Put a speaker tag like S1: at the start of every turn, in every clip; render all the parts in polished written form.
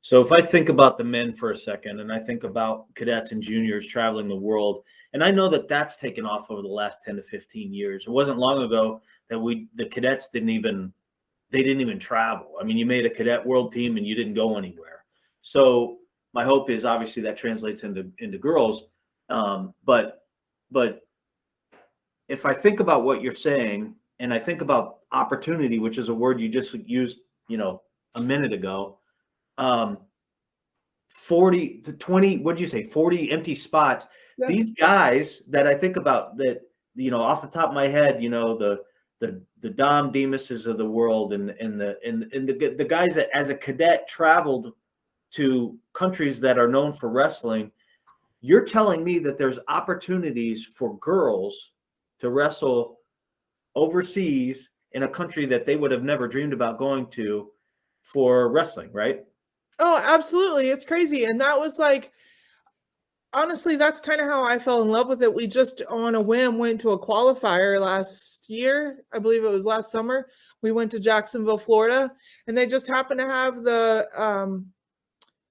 S1: So if I think about the men for a second, and I think about cadets and juniors traveling the world, and I know that that's taken off over the last 10 to 15 years. It wasn't long ago that the cadets didn't even travel. I mean, you made a cadet world team and you didn't go anywhere. So my hope is obviously that translates into girls. But if I think about what you're saying, and I think about opportunity, which is a word you just used, a minute ago, um, 40 to 20, what did you say, 40 empty spots.
S2: Yeah.
S1: These guys that I think about that, off the top of my head, the Dom Demases of the world and the guys that as a cadet traveled to countries that are known for wrestling. You're telling me that there's opportunities for girls to wrestle overseas in a country that they would have never dreamed about going to for wrestling, right?
S2: Oh, absolutely. It's crazy. And that was like, honestly, that's kind of how I fell in love with it. We just on a whim went to a qualifier last year. I believe it was last summer. We went to Jacksonville, Florida, and they just happened to have the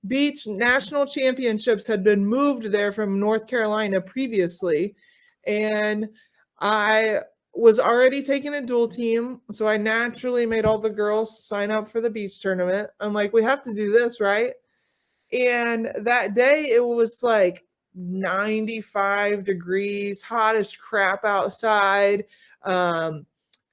S2: beach national championships had been moved there from North Carolina previously. And I was already taking a dual team. So I naturally made all the girls sign up for the beach tournament. I'm like, we have to do this, right? And that day it was like 95 degrees, hot as crap outside.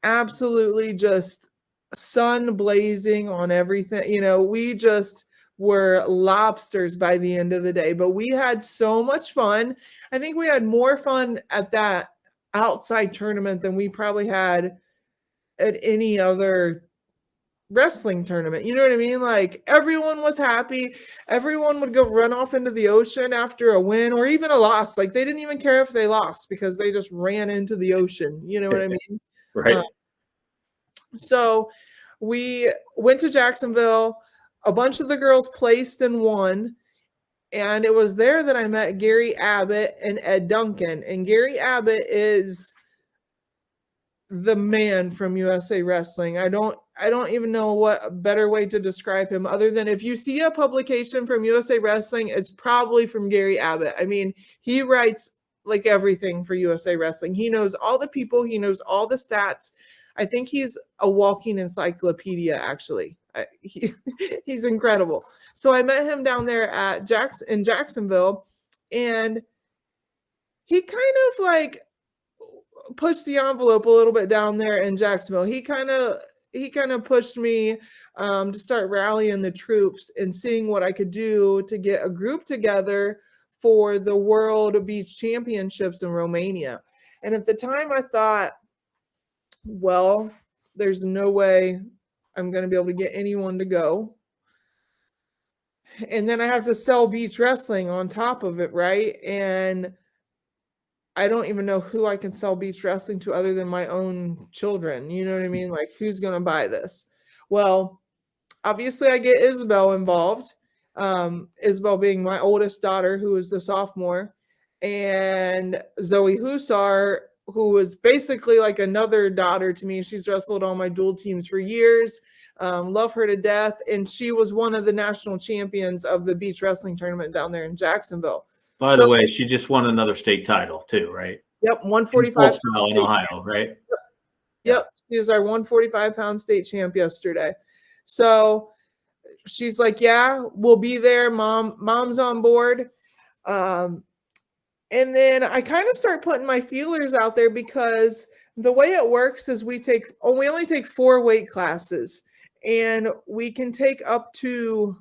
S2: Absolutely just sun blazing on everything. We just were lobsters by the end of the day, but we had so much fun. I think we had more fun at that outside tournament than we probably had at any other wrestling tournament. You know what I mean? Like everyone was happy. Everyone would go run off into the ocean after a win or even a loss. Like they didn't even care if they lost because they just ran into the ocean. You know what I mean?
S1: Right.
S2: So we went to Jacksonville. A bunch of the girls placed and won. And it was there that I met Gary Abbott and Ed Duncan. And Gary Abbott is the man from USA Wrestling. I don't even know what better way to describe him other than if you see a publication from USA Wrestling, it's probably from Gary Abbott. I mean, he writes like everything for USA Wrestling. He knows all the people, he knows all the stats. I think he's a walking encyclopedia, actually. He's incredible. So I met him down there at in Jacksonville, and he kind of like pushed the envelope a little bit down there in Jacksonville. He kind of pushed me to start rallying the troops and seeing what I could do to get a group together for the World Beach Championships in Romania. And at the time I thought, well, there's no way I'm going to be able to get anyone to go. And then I have to sell beach wrestling on top of it, right? And I don't even know who I can sell beach wrestling to other than my own children. You know what I mean? Like, who's going to buy this? Well, obviously I get Isabel involved. Isabel being my oldest daughter, who is the sophomore, and Zoe Husar, who was basically like another daughter to me. She's wrestled on my dual teams for years. Love her to death. And she was one of the national champions of the beach wrestling tournament down there in Jacksonville.
S1: By the way, she just won another state title too, right?
S2: Yep, 145
S1: in Ohio, right?
S2: Yep, she was our 145-pound state champ yesterday. So she's like, yeah, we'll be there. Mom's on board. And then I kind of start putting my feelers out there because the way it works is we only take 4 weight classes, and we can take up to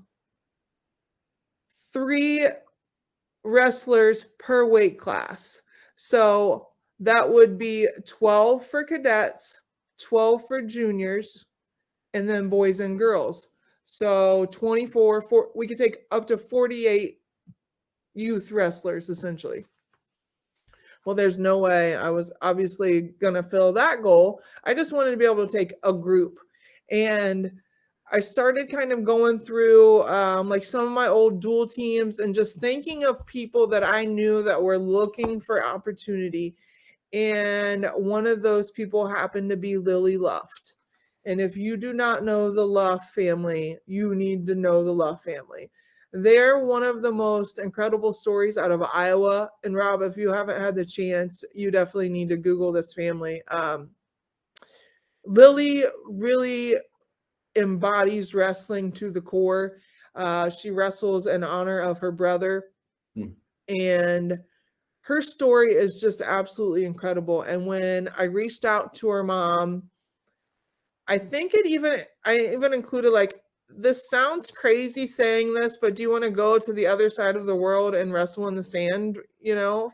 S2: 3 wrestlers per weight class. So that would be 12 for cadets, 12 for juniors, and then boys and girls. So 24, we could take up to 48 youth wrestlers essentially. Well, there's no way I was obviously going to fill that goal. I just wanted to be able to take a group. And I started kind of going through like some of my old dual teams and just thinking of people that I knew that were looking for opportunity. And one of those people happened to be Lily Luft. And if you do not know the Luff family, you need to know the Luff family. They're one of the most incredible stories out of Iowa. And Rob, if you haven't had the chance, you definitely need to Google this family. Lily really embodies wrestling to the core. She wrestles in honor of her brother. And her story is just absolutely incredible. And when I reached out to her mom, I even included like, this sounds crazy saying this, but do you want to go to the other side of the world and wrestle in the sand,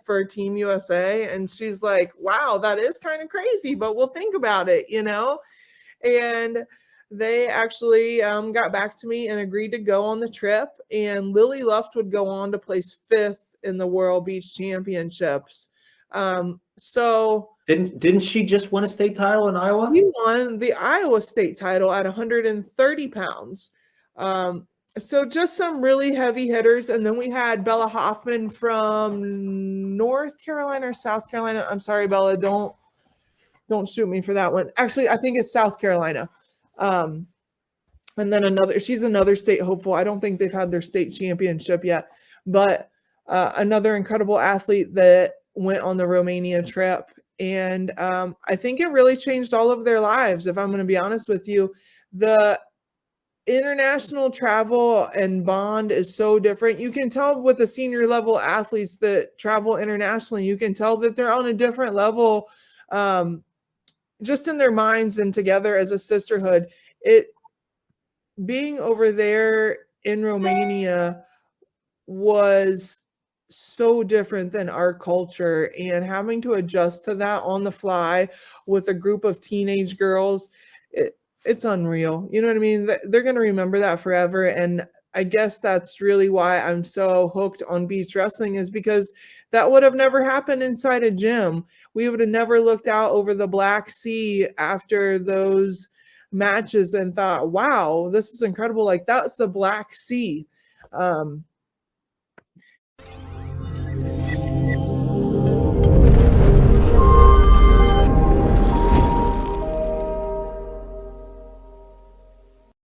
S2: for Team USA? And she's like, wow, that is kind of crazy, but we'll think about it, And they actually got back to me and agreed to go on the trip. And Lily Luft would go on to place 5th in the World Beach Championships. So
S1: didn't she just win a state title in Iowa?
S2: She won the Iowa state title at 130 pounds. So just some really heavy hitters. And then we had Bella Hoffman from North Carolina or South Carolina. I'm sorry, Bella, don't shoot me for that one. Actually, I think it's South Carolina. And then she's another state hopeful. I don't think they've had their state championship yet, but another incredible athlete that went on the Romania trip. And I think it really changed all of their lives. If I'm going to be honest with you, the international travel and bond is so different. You can tell with the senior level athletes that travel internationally, you can tell that they're on a different level, just in their minds and together as a sisterhood. Being over there in Romania was so different than our culture, and having to adjust to that on the fly with a group of teenage girls, it's unreal. You know what I mean? They're going to remember that forever. And I guess that's really why I'm so hooked on beach wrestling, is because that would have never happened inside a gym. We would have never looked out over the Black Sea after those matches and thought, wow, this is incredible. Like, that's the Black Sea.